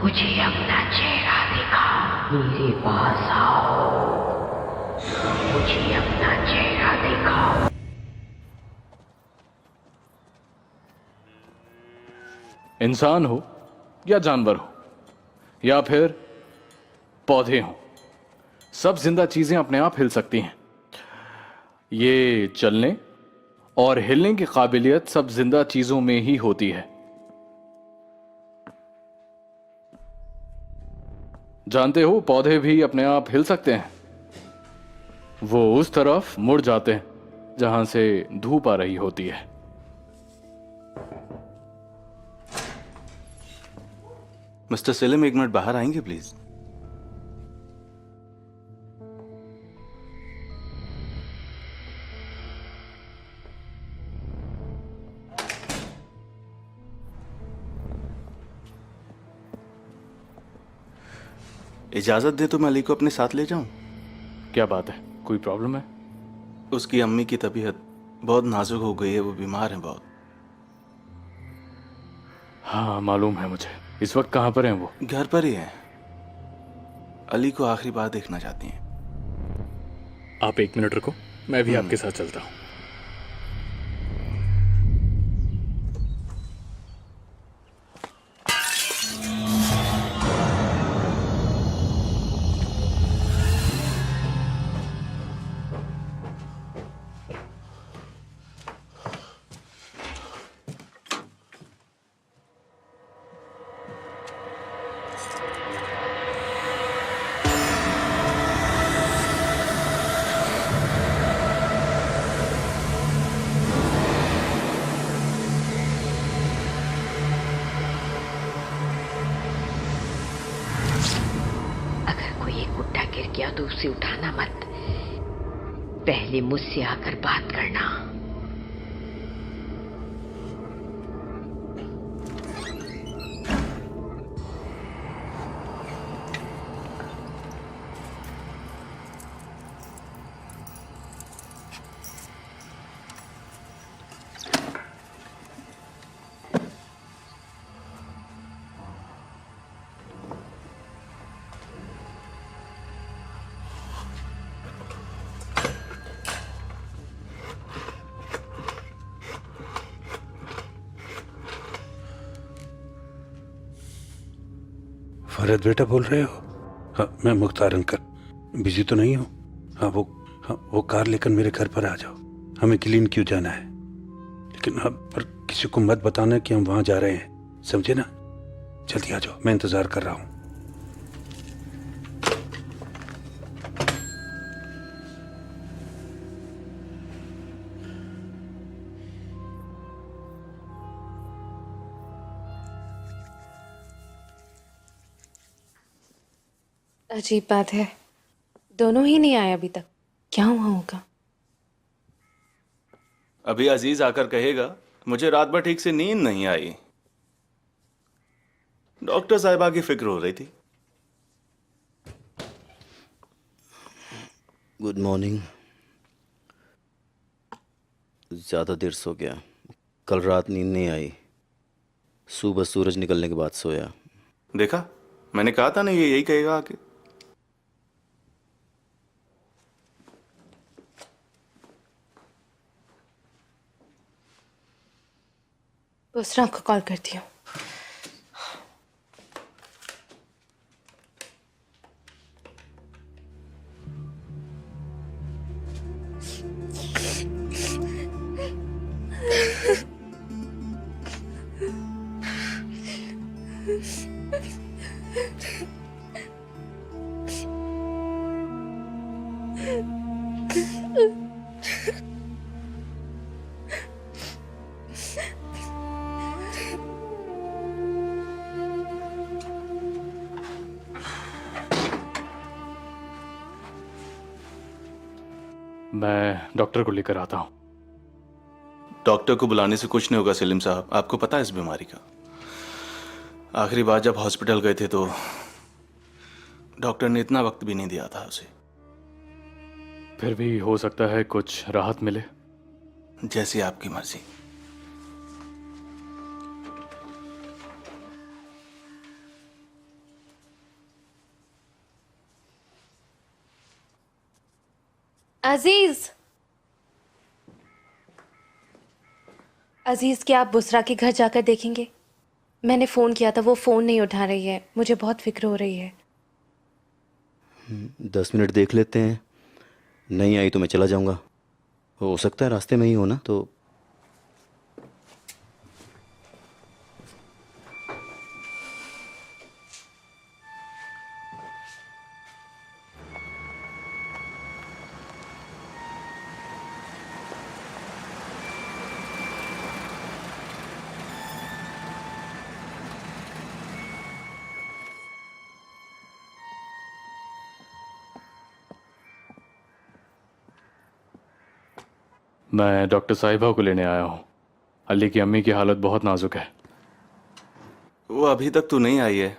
मुझे अपना चेहरा दिखाओ, मेरे पास आओ। मुझे अपना चेहरा दिखाओ। इंसान हो या जानवर हो या फिर पौधे हो, सब जिंदा चीजें अपने आप हिल सकती हैं। ये चलने और हिलने की काबिलियत सब जिंदा चीजों में ही होती है। जानते हो, पौधे भी अपने आप हिल सकते हैं। वो उस तरफ मुड़ जाते हैं जहां से धूप आ रही होती है। मिस्टर सेलिम, एक मिनट बाहर आएंगे प्लीज? इजाजत दे तो मैं अली को अपने साथ ले जाऊं? क्या बात है, कोई प्रॉब्लम है? उसकी अम्मी की तबीयत बहुत नाजुक हो गई है, वो बीमार है बहुत। हाँ मालूम है मुझे। इस वक्त कहां पर हैं वो? घर पर ही है। अली को आखिरी बार देखना चाहती हैं। आप एक मिनट रुको, मैं भी आपके साथ चलता हूं। अगर कोई एक गुड्डा गिर गया तो उसे उठाना मत, पहले मुझसे आकर बात करना। फरहत बेटा बोल रहे हो? हाँ, मैं मुख्तार अंकल। बिजी तो नहीं हूँ? हाँ, वो कार लेकर मेरे घर पर आ जाओ। हमें क्लीन क्यों जाना है, लेकिन हाँ, पर किसी को मत बताना कि हम वहाँ जा रहे हैं, समझे ना? जल्दी आ जाओ, मैं इंतज़ार कर रहा हूँ। अजीब बात है, दोनों ही नहीं आए अभी तक। क्या हुआ होगा? अभी अजीज आकर कहेगा मुझे रात भर ठीक से नींद नहीं आई। डॉक्टर साहिबा की फिक्र हो रही थी। Good morning. ज़्यादा देर सो गया, कल रात नींद नहीं आई। सुबह सूरज निकलने के बाद सोया। देखा, मैंने कहा था ना ये यही कहेगा आके। दूसरा को कॉल करती हूँ। मैं डॉक्टर को लेकर आता हूं। डॉक्टर को बुलाने से कुछ नहीं होगा सेलिम साहब, आपको पता है इस बीमारी का। आखिरी बार जब हॉस्पिटल गए थे तो डॉक्टर ने इतना वक्त भी नहीं दिया था उसे। फिर भी हो सकता है कुछ राहत मिले। जैसी आपकी मर्जी। अजीज, अजीज, क्या आप बुसरा के घर जाकर देखेंगे? मैंने फ़ोन किया था, वो फ़ोन नहीं उठा रही है। मुझे बहुत फिक्र हो रही है। 10 मिनट देख लेते हैं, नहीं आई तो मैं चला जाऊंगा। हो सकता है रास्ते में ही हो ना, तो मैं डॉक्टर साहिबा को लेने आया हूँ। अली की अम्मी की हालत बहुत नाजुक है। वो अभी तक तो नहीं आई है,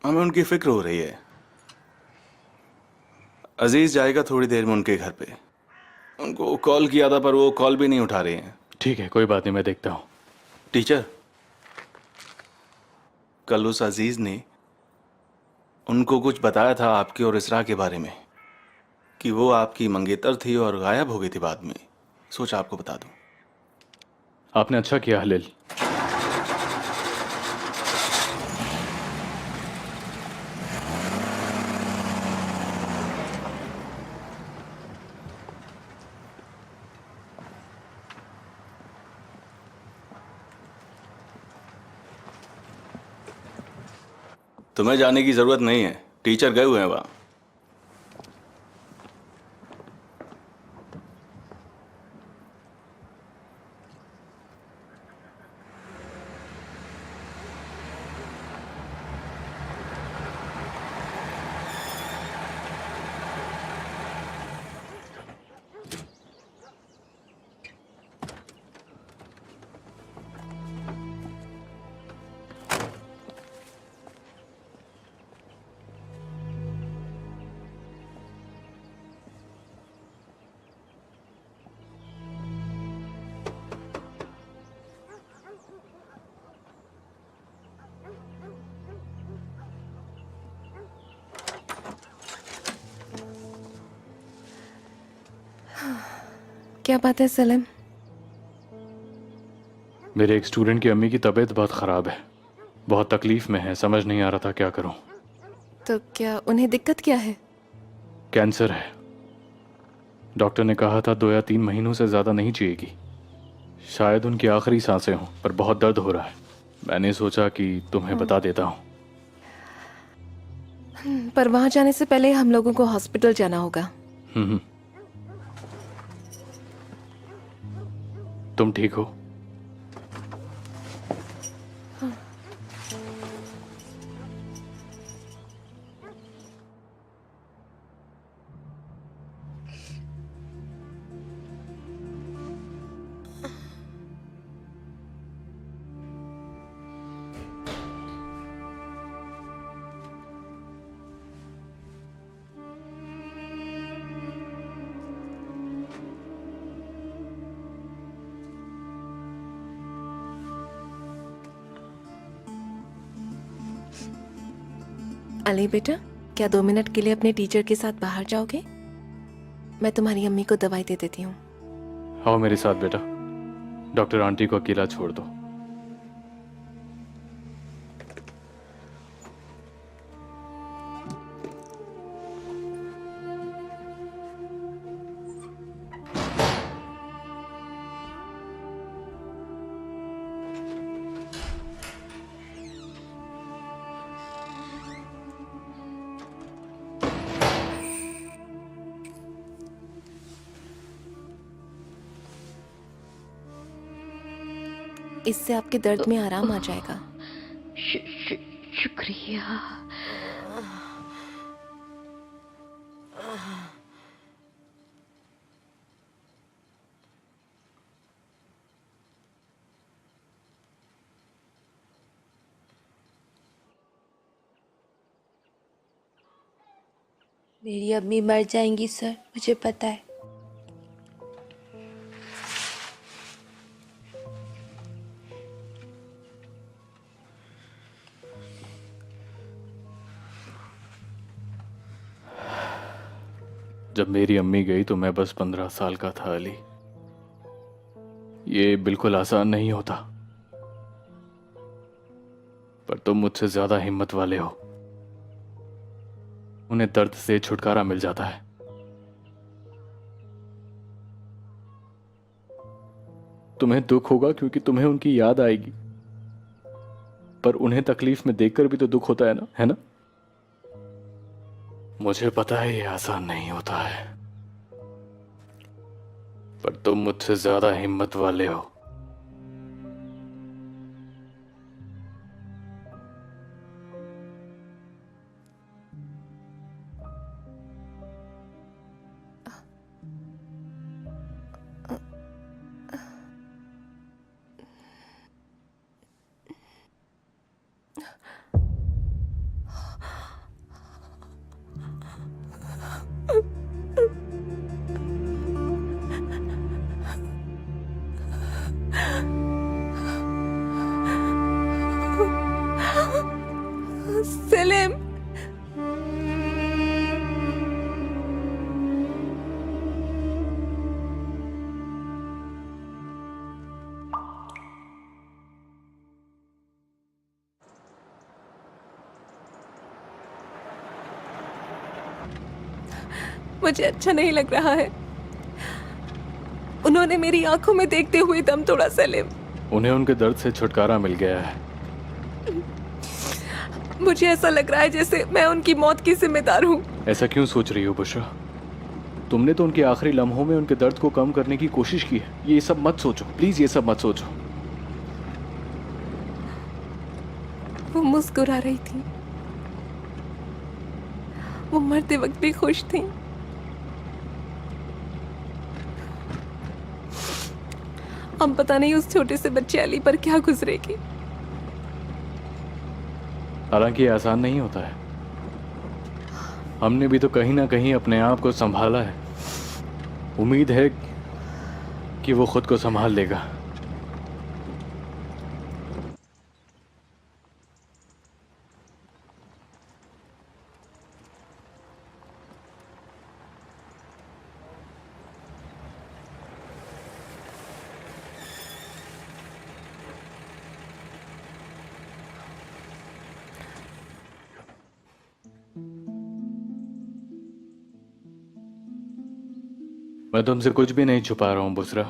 हमें उनकी फिक्र हो रही है। अजीज जाएगा थोड़ी देर में उनके घर पे। उनको कॉल किया था पर वो कॉल भी नहीं उठा रहे हैं। ठीक है, कोई बात नहीं, मैं देखता हूँ। टीचर, कल उस अजीज ने उनको कुछ बताया था आपके और इसरा के बारे में, कि वो आपकी मंगेतर थी और गायब हो गई थी बाद में। सोचा आपको बता दूं। आपने अच्छा किया हलील। तुम्हें जाने की जरूरत नहीं है, टीचर गए हुए हैं वहां। क्या बात है सलीम? मेरे एक स्टूडेंट की अम्मी की तबीयत बहुत ख़राब है, बहुत तकलीफ में है। समझ नहीं आ रहा था क्या करूं। तो क्या उन्हें दिक्कत क्या है? कैंसर है। डॉक्टर ने कहा था 2 या 3 महीनों से ज़्यादा नहीं जिएगी। शायद उनकी आखिरी सांसें हों, पर बहुत दर्द हो रहा है। मैंने सोचा कि तुम्हें बता देता हूँ। पर वहां जाने से पहले हम लोगों को हॉस्पिटल जाना होगा। तुम ठीक हो? अली बेटा, क्या 2 मिनट के लिए अपने टीचर के साथ बाहर जाओगे? मैं तुम्हारी अम्मी को दवाई दे देती हूँ। आओ मेरे साथ बेटा, डॉक्टर आंटी को अकेला छोड़ दो। इससे आपके दर्द में आराम आ जाएगा। शुक्रिया। मेरी अम्मी मर जाएंगी सर, मुझे पता है। जब मेरी अम्मी गई तो मैं बस 15 साल का था अली। ये बिल्कुल आसान नहीं होता, पर तुम मुझसे ज्यादा हिम्मत वाले हो। उन्हें दर्द से छुटकारा मिल जाता है। तुम्हें दुख होगा क्योंकि तुम्हें उनकी याद आएगी, पर उन्हें तकलीफ में देखकर भी तो दुख होता है ना, है ना? मुझे पता है ये आसान नहीं होता है, पर तुम मुझसे ज्यादा हिम्मत वाले हो। सेलिम, मुझे अच्छा नहीं लग रहा है। उन्होंने मेरी आंखों में देखते हुए दम तोड़ा सेलिम। उन्हें उनके दर्द से छुटकारा मिल गया है। मुझे ऐसा लग रहा है जैसे मैं उनकी मौत की जिम्मेदार हूँ। ऐसा क्यों सोच रही हो बुशरा? तुमने तो उनके आखिरी लम्हों में उनके दर्द को कम करने की कोशिश की है। ये सब मत सोचो, प्लीज ये सब मत सोचो। वो मुस्कुरा रही थी, वो मरते वक्त भी खुश थी। अब पता नहीं उस छोटे से बच्चे अली पर क्या गुजरेगी। हालांकि ये आसान नहीं होता है। हमने भी तो कहीं ना कहीं अपने आप को संभाला है। उम्मीद है कि वो खुद को संभाल लेगा। मैं तुमसे कुछ भी नहीं छुपा रहा हूं बुसरा।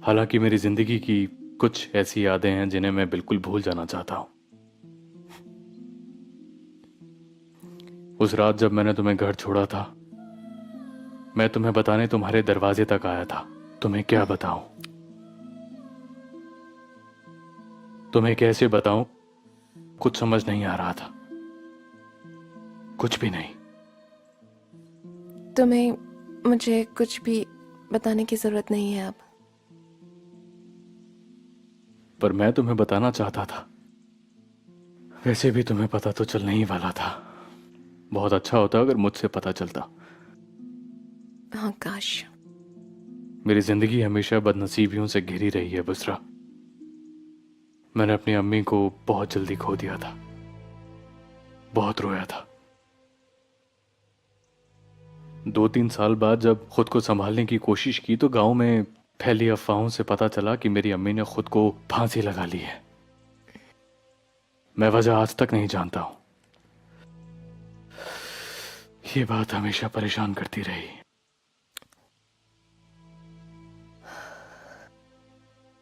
हालांकि मेरी जिंदगी की कुछ ऐसी यादें हैं जिन्हें मैं बिल्कुल भूल जाना चाहता हूं। उस रात जब मैंने तुम्हें घर छोड़ा था, मैं तुम्हें बताने तुम्हारे दरवाजे तक आया था। तुम्हें क्या बताऊं, तुम्हें कैसे बताऊं, कुछ समझ नहीं आ रहा था। कुछ भी नहीं। तुम्हें मुझे कुछ भी बताने की जरूरत नहीं है अब। पर मैं तुम्हें बताना चाहता था। वैसे भी तुम्हें पता तो चलने ही वाला था। बहुत अच्छा होता अगर मुझसे पता चलता। हाँ काश। मेरी जिंदगी हमेशा बदनसीबियों से घिरी रही है बुसरा। मैंने अपनी अम्मी को बहुत जल्दी खो दिया था। बहुत रोया था। 2-3 साल बाद जब खुद को संभालने की कोशिश की तो गांव में फैली अफवाहों से पता चला कि मेरी अम्मी ने खुद को फांसी लगा ली है। मैं वजह आज तक नहीं जानता हूं। ये बात हमेशा परेशान करती रही।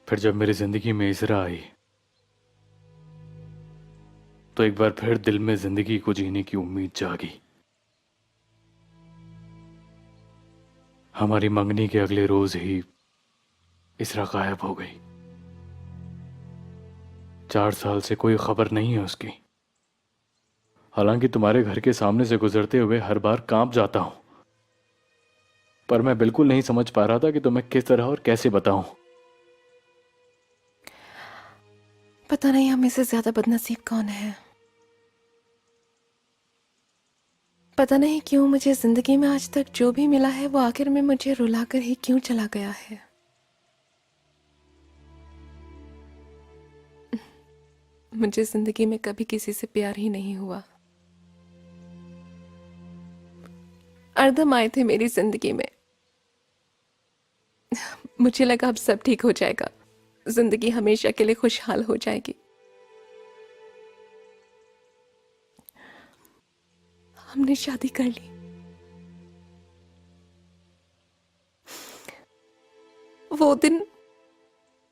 फिर जब मेरी जिंदगी में इजरा आई तो एक बार फिर दिल में जिंदगी को जीने की उम्मीद जागी। हमारी मंगनी के अगले रोज ही इसरा गायब हो गई। 4 साल से कोई खबर नहीं है उसकी। हालांकि तुम्हारे घर के सामने से गुजरते हुए हर बार कांप जाता हूं, पर मैं बिल्कुल नहीं समझ पा रहा था कि तुम्हें किस तरह और कैसे बताऊं। पता नहीं हमें से ज्यादा बदनसीब कौन है। पता नहीं क्यों मुझे जिंदगी में आज तक जो भी मिला है वो आखिर में मुझे रुलाकर ही क्यों चला गया है। मुझे जिंदगी में कभी किसी से प्यार ही नहीं हुआ। हरदम आए थे मेरी जिंदगी में। मुझे लगा अब सब ठीक हो जाएगा, जिंदगी हमेशा के लिए खुशहाल हो जाएगी। हमने शादी कर ली। वो दिन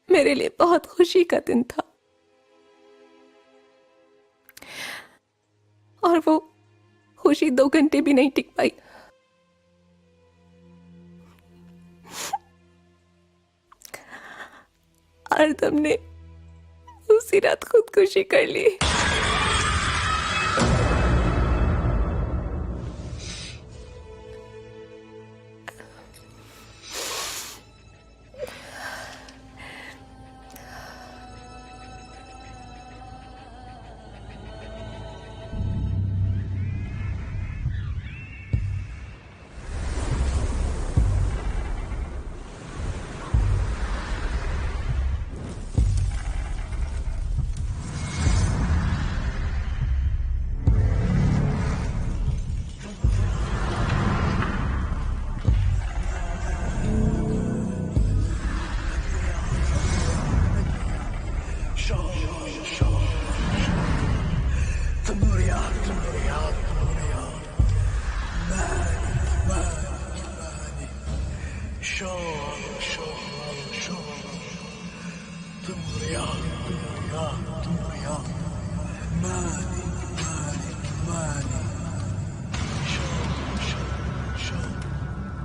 मेरे लिए बहुत खुशी का दिन था, और वो खुशी 2 घंटे भी नहीं टिक पाई। आरदम ने उसी रात खुदकुशी कर ली।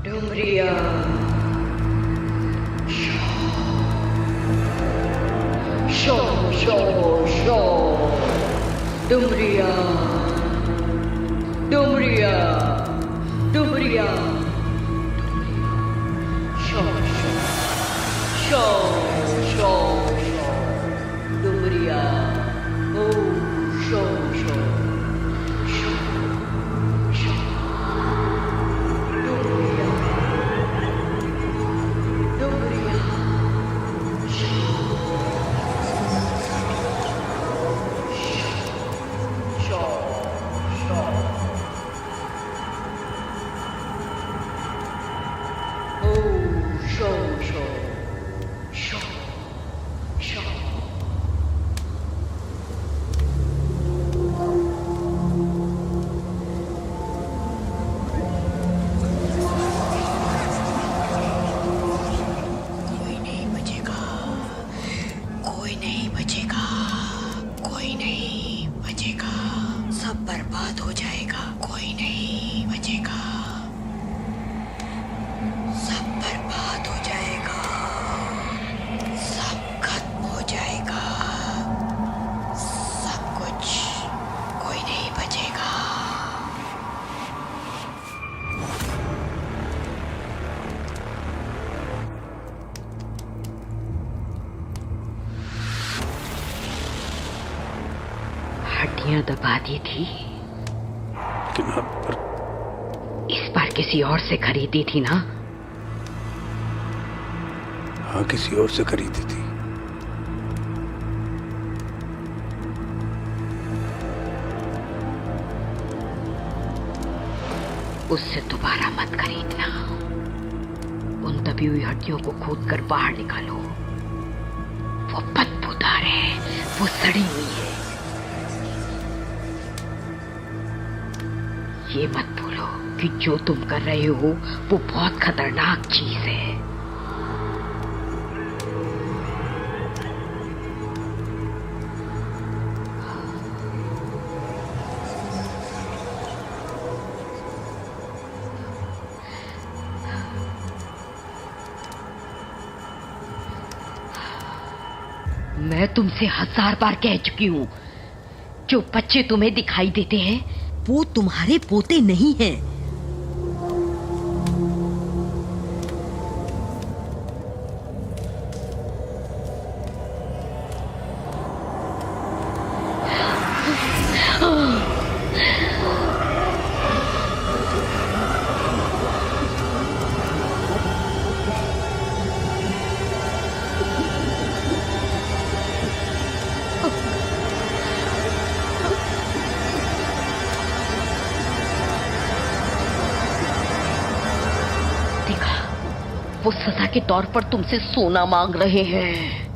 डुमरिया शो शो शो डुमरिया डुमरिया डुमरिया शो शो शो शो डुमरिया ओ शो शो शो शो डुमरिया डुमरिया शो शो ओ शो शो शो शो कोई नहीं बचेगा, कोई नहीं बचेगा, कोई नहीं बचेगा, सब बर्बाद हो जाएगा, कोई नहीं बचेगा, सब बर्बाद हो जाएगा, सब खत्म हो जाएगा, सब कुछ, कोई नहीं बचेगा। हड्डियां दबा दी थी, लेकिन अब पर इस बार किसी और से खरीदी थी ना? हाँ, किसी और से खरीदी थी। उससे दोबारा मत खरीदना। उन दबी हुई हड्डियों को खोद कर बाहर निकालो। वो बदबूदार है, वो सड़ी हुई है। ये मत भूलो कि जो तुम कर रहे हो वो बहुत खतरनाक चीज है। मैं तुमसे 1000 बार कह चुकी हूँ, जो बच्चे तुम्हें दिखाई देते हैं वो तुम्हारे पोते नहीं हैं। वो सजा के तौर पर तुमसे सोना मांग रहे हैं।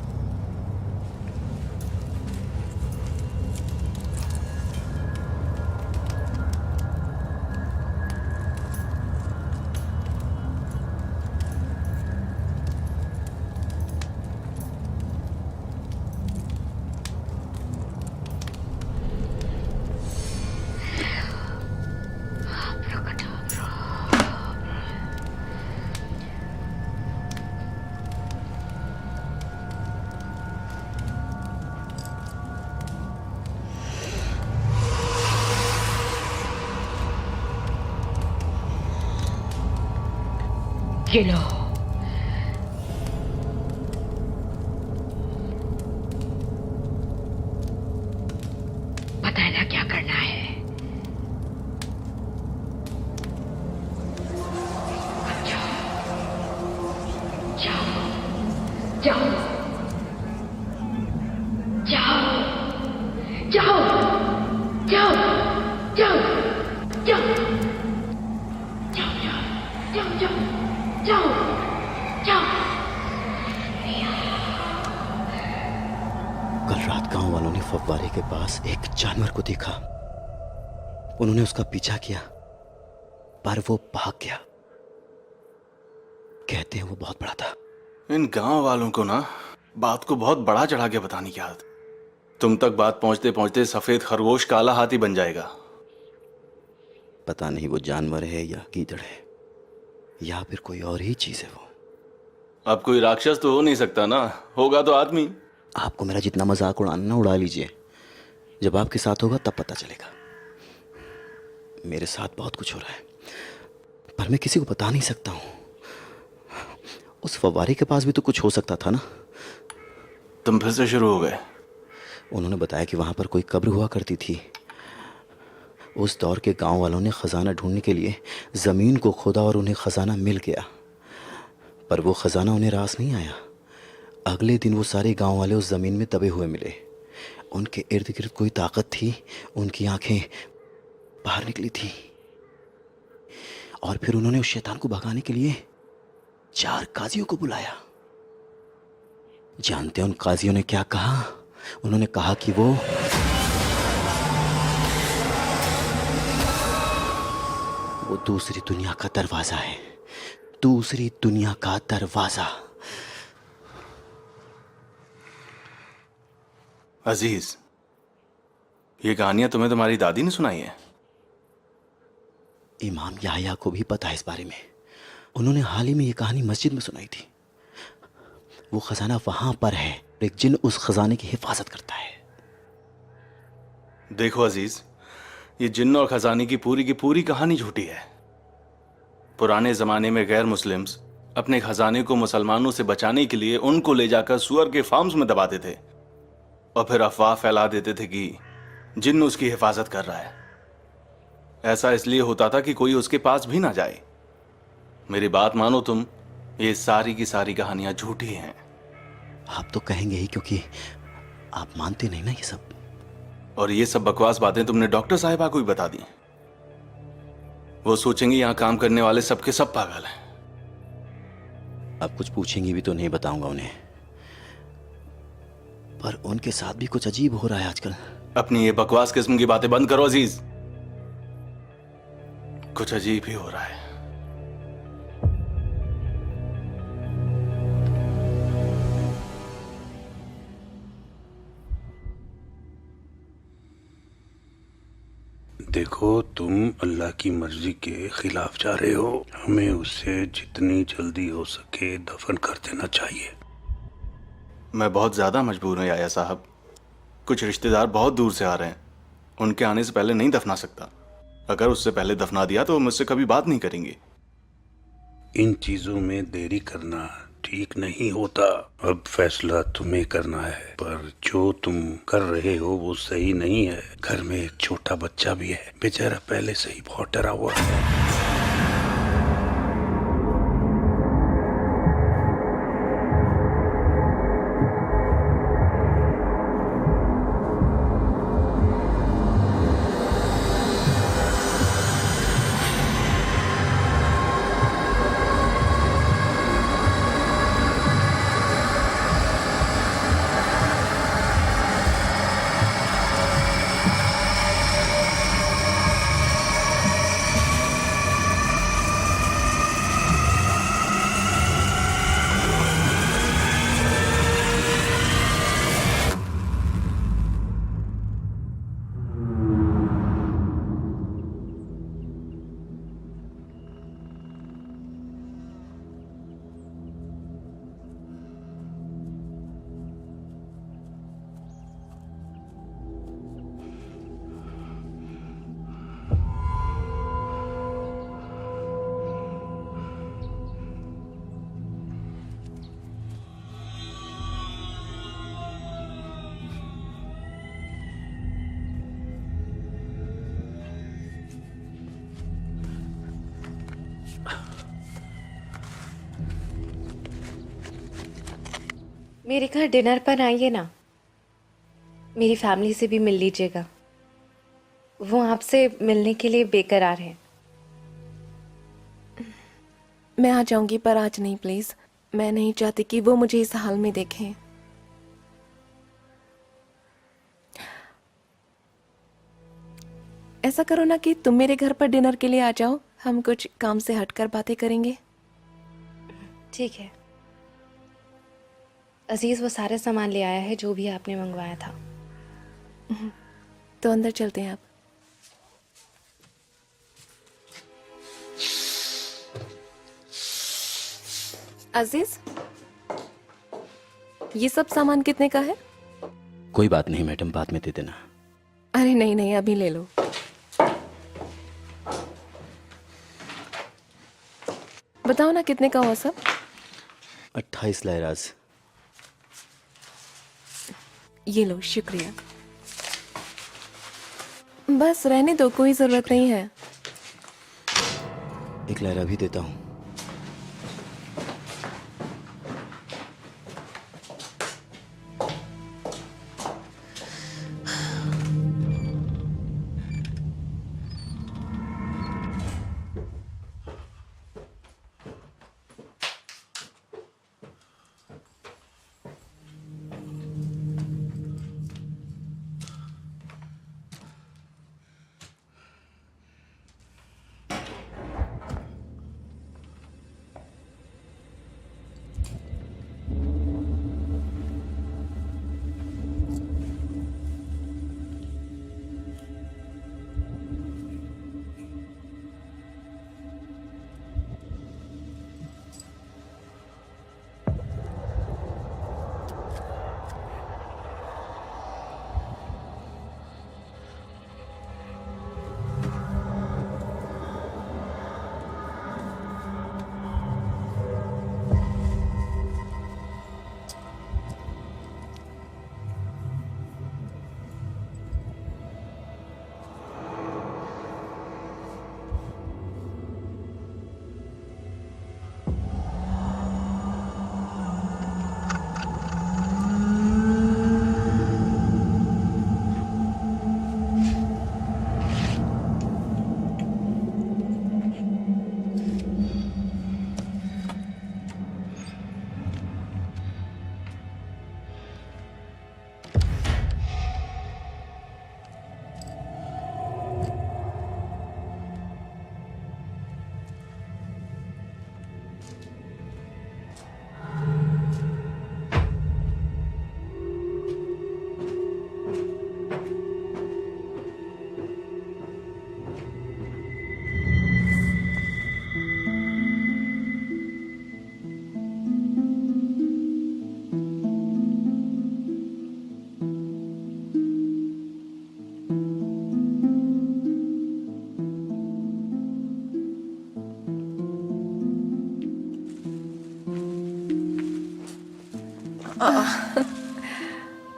ये लो, बताना क्या करना है। जाओ जाओ जाओ जाओ जाओ जाओ जाओ जाओ जाओ जाओ जाओ जाओ। कल रात गांव वालों ने फव्वारे के पास एक जानवर को देखा। उन्होंने उसका पीछा किया पर वो भाग गया। कहते हैं वो बहुत बड़ा था। इन गांव वालों को ना बात को बहुत बड़ा चढ़ा के बताने की आदत। तुम तक बात पहुंचते पहुंचते सफेद खरगोश काला हाथी बन जाएगा। पता नहीं वो जानवर है या गीदड़ है या फिर कोई और ही चीज है। वो अब कोई राक्षस तो हो नहीं सकता ना, होगा तो आदमी। आपको मेरा जितना मजाक उड़ाना ना उड़ा लीजिए, जब आपके साथ होगा तब पता चलेगा। मेरे साथ बहुत कुछ हो रहा है पर मैं किसी को बता नहीं सकता हूं। उस फव्वारे के पास भी तो कुछ हो सकता था ना। तुम फिर से शुरू हो गए। उन्होंने बताया कि वहां पर कोई कब्र हुआ करती थी। उस दौर के गांव वालों ने खजाना ढूंढने के लिए जमीन को खोदा और उन्हें खजाना मिल गया, पर वो खजाना उन्हें रास नहीं आया। अगले दिन वो सारे गांव वाले उस जमीन में दबे हुए मिले। उनके इर्द गिर्द कोई ताकत थी, उनकी आंखें बाहर निकली थी। और फिर उन्होंने उस शैतान को भगाने के लिए 4 काजियों को बुलाया। जानते हैं उन काजियों ने क्या कहा? उन्होंने कहा कि वो दूसरी दुनिया का दरवाजा है। दूसरी दुनिया का दरवाजा। अजीज, ये कहानियां तुम्हें तुम्हारी दादी ने सुनाई है? इमाम याह्या को भी पता है इस बारे में। उन्होंने हाल ही में ये कहानी मस्जिद में सुनाई थी। वो खजाना वहां पर है, एक जिन उस खजाने की हिफाजत करता है। देखो अजीज, ये जिन्न और खजाने की पूरी कहानी झूठी है। पुराने जमाने में गैर मुस्लिम्स अपने खजाने को मुसलमानों से बचाने के लिए उनको ले जाकर सुअर के फार्म्स में दबाते थे और फिर अफवाह फैला देते थे कि जिन्न उसकी हिफाजत कर रहा है। ऐसा इसलिए होता था कि कोई उसके पास भी ना जाए। मेरी बात मानो तुम, ये सारी की सारी कहानियां झूठी हैं। आप तो कहेंगे ही क्योंकि आप मानते नहीं ना ये सब। और ये सब बकवास बातें तुमने डॉक्टर साहिबा को भी बता दी। वो सोचेंगे यहां काम करने वाले सबके सब पागल हैं। आप कुछ पूछेंगी भी तो नहीं बताऊंगा उन्हें, पर उनके साथ भी कुछ अजीब हो रहा है आजकल। अपनी ये बकवास किस्म की बातें बंद करो अजीज। कुछ अजीब ही हो रहा है। देखो, तुम अल्लाह की मर्जी के खिलाफ जा रहे हो। हमें उसे जितनी जल्दी हो सके दफन कर देना चाहिए। मैं बहुत ज्यादा मजबूर हूं याया साहब। कुछ रिश्तेदार बहुत दूर से आ रहे हैं, उनके आने से पहले नहीं दफना सकता। अगर उससे पहले दफना दिया तो वो मुझसे कभी बात नहीं करेंगे। इन चीजों में देरी करना ठीक नहीं होता। अब फैसला तुम्हें करना है, पर जो तुम कर रहे हो वो सही नहीं है। घर में एक छोटा बच्चा भी है, बेचारा पहले से ही बहुत डरा हुआ है। मेरे घर डिनर पर आइए ना, मेरी फैमिली से भी मिल लीजिएगा। वो आपसे मिलने के लिए बेकरार हैं। मैं आ जाऊंगी पर आज नहीं प्लीज। मैं नहीं चाहती कि वो मुझे इस हाल में देखें। ऐसा करो ना कि तुम मेरे घर पर डिनर के लिए आ जाओ, हम कुछ काम से हटकर बातें करेंगे। ठीक है। अजीज वो सारे सामान ले आया है जो भी आपने मंगवाया था। तो अंदर चलते हैं आप। अजीज, ये सब सामान कितने का है? कोई बात नहीं मैडम, बाद में दे देना। अरे नहीं नहीं, अभी ले लो। बताओ ना कितने का हुआ सब? 28 लायराज। ये लो, शुक्रिया। बस रहने दो, कोई जरूरत नहीं है। 1 लायरा भी देता हूँ।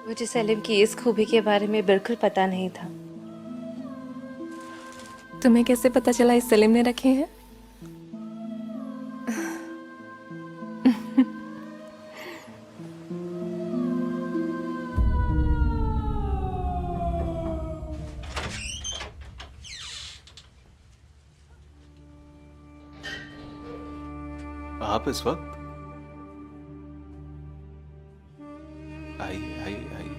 मुझे सलीम की इस खूबी के बारे में बिल्कुल पता नहीं था। तुम्हें कैसे पता चला इस सलीम ने रखे हैं? आप इस वक्त? आइए आइए आइए।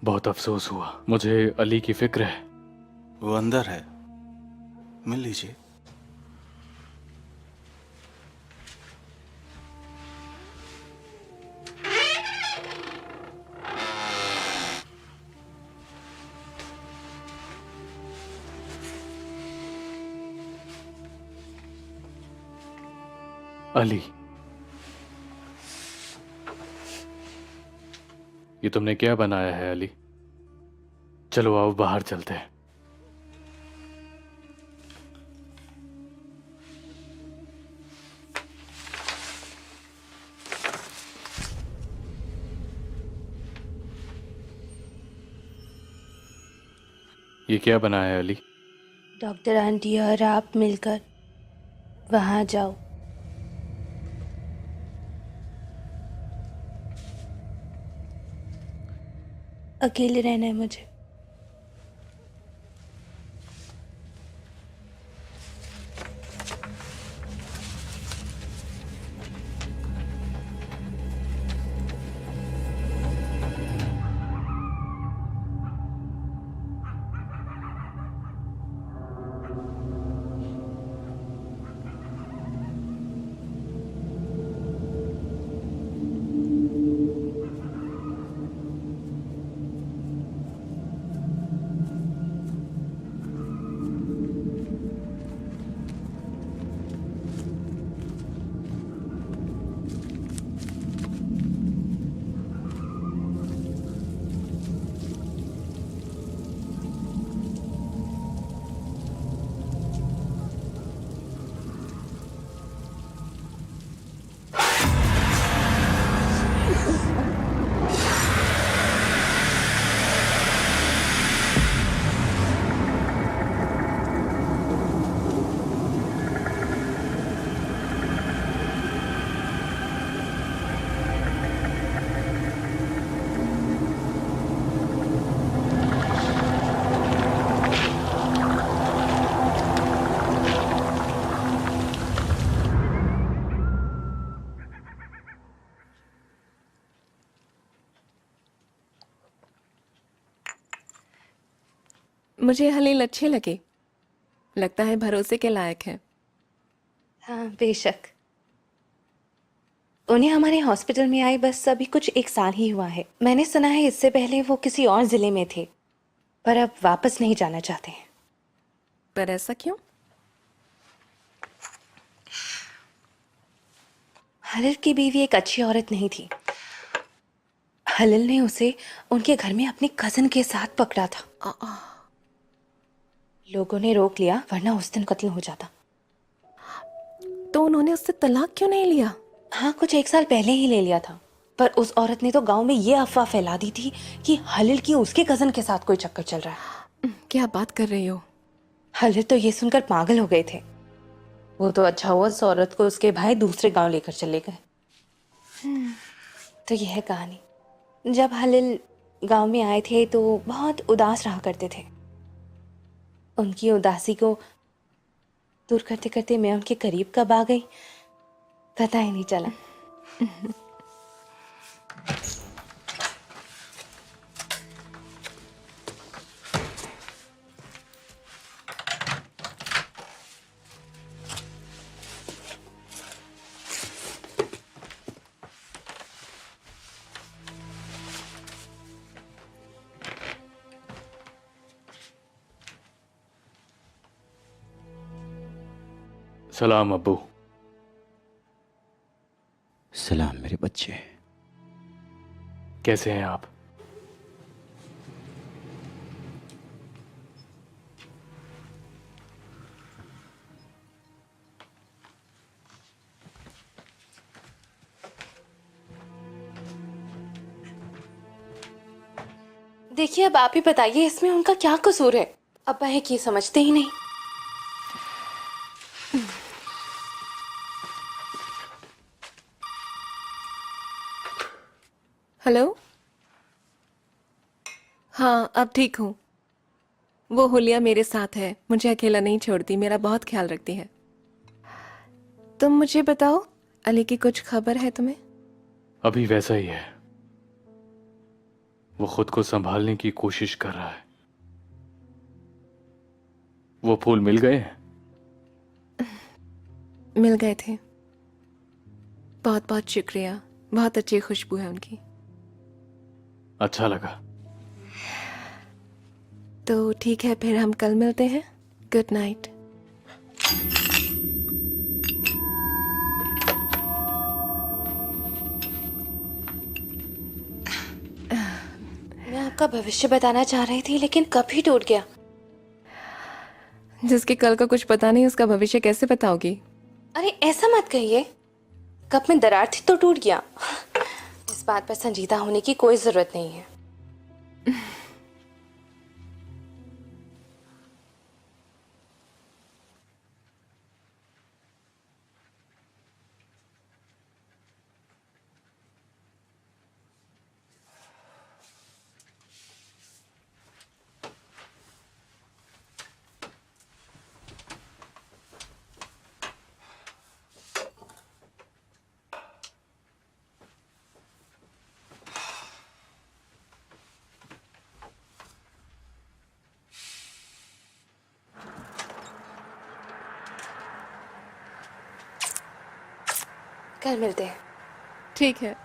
बहुत अफसोस हुआ, मुझे अली की फिक्र है। वो अंदर है, मिल लीजिए। अली, ये तुमने क्या बनाया है अली? चलो आओ बाहर चलते हैं। ये क्या बनाया है अली? डॉक्टर आंटी और आप मिलकर वहाँ जाओ। अकेले रहना है मुझे। मुझे हलील अच्छे लगे, लगता है भरोसे के लायक है। हाँ बेशक। उन्हें हमारे हॉस्पिटल में आए बस अभी कुछ 1 साल ही हुआ है। मैंने सुना है इससे पहले वो किसी और ज़िले में थे, पर अब वापस नहीं जाना चाहते हैं। पर ऐसा क्यों? हलिल की बीवी एक अच्छी औरत नहीं थी। हलिल ने उसे उनके घर में अपने कज़न के साथ पकड़ा था। लोगों ने रोक लिया, वरना उस दिन कत्ल हो जाता। तो उन्होंने उससे तलाक क्यों नहीं लिया? हाँ, कुछ 1 साल पहले ही ले लिया था, पर उस औरत ने तो गांव में ये अफवाह फैला दी थी कि हलिल की उसके कज़न के साथ कोई चक्कर चल रहा है। क्या बात कर रही हो? हलिल तो ये सुनकर पागल हो गए थे। वो तो अच्छा हुआ उस औरत को उसके भाई दूसरे गांव लेकर चले गए। तो यह है कहानी। जब हलिल गांव में आए थे तो बहुत उदास रहा करते थे। उनकी उदासी को दूर करते करते मैं उनके करीब कब आ गई, पता ही नहीं चला। सलाम अब्बू। सलाम मेरे बच्चे। कैसे हैं आप? देखिए, अब आप ही बताइए इसमें उनका क्या कसूर है? अब्बा है कि समझते ही नहीं। हेलो। हाँ, अब ठीक हूँ। वो हुलिया मेरे साथ है, मुझे अकेला नहीं छोड़ती, मेरा बहुत ख्याल रखती है। तुम मुझे बताओ, अली की कुछ खबर है तुम्हें? अभी वैसा ही है, वो खुद को संभालने की कोशिश कर रहा है। वो फूल मिल गए हैं? मिल गए थे। बहुत बहुत शुक्रिया, बहुत अच्छी खुशबू है उनकी। अच्छा लगा। तो ठीक है, फिर हम कल मिलते हैं। Good night. मैं आपका भविष्य बताना चाह रही थी, लेकिन कब ही टूट गया। जिसके कल का कुछ पता नहीं, उसका भविष्य कैसे बताओगी? अरे ऐसा मत कहिए, कप में दरार थी तो टूट गया। इस बात पर संजीदा होने की कोई जरूरत नहीं है। कल मिलते हैं। ठीक है।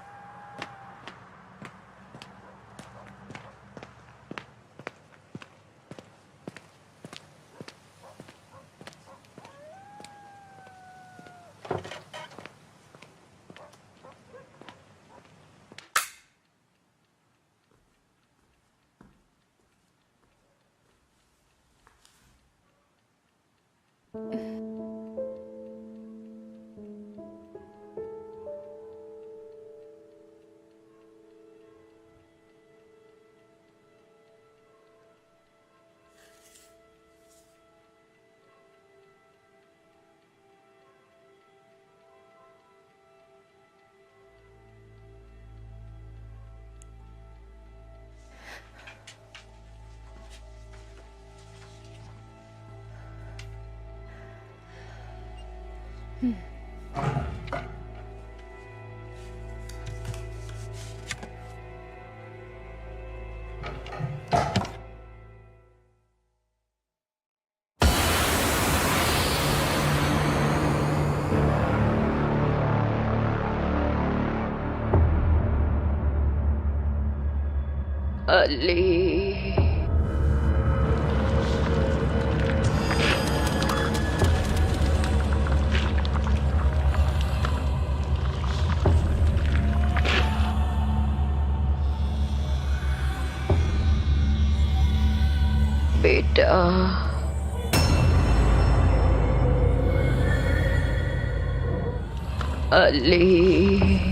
अली, बेटा, अली।